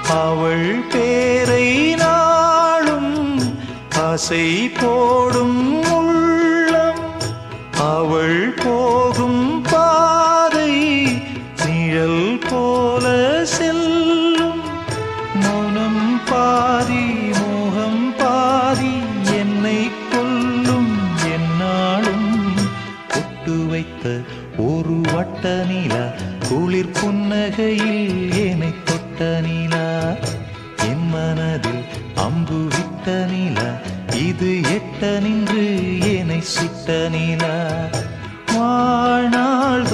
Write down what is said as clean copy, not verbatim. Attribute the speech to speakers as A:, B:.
A: அவள் பேரை நாளும் ஆசை போடும் உள்ளம். அவள் போகும் பாதை நிழல் போல செல்லும். மௌனம் பாதி மோகம் பாதி என்னை கொல்லும் என்னாலும். ஒட்டு வைத்த ஒரு வட்ட நிலா குளிர் புன்னகையில் என்னை தொட்ட நிலா. என் மனதில் அம்பு விட்ட நிலா இது எட்ட நின்று என்னை சுட்ட நிலா. வாழ்நாள்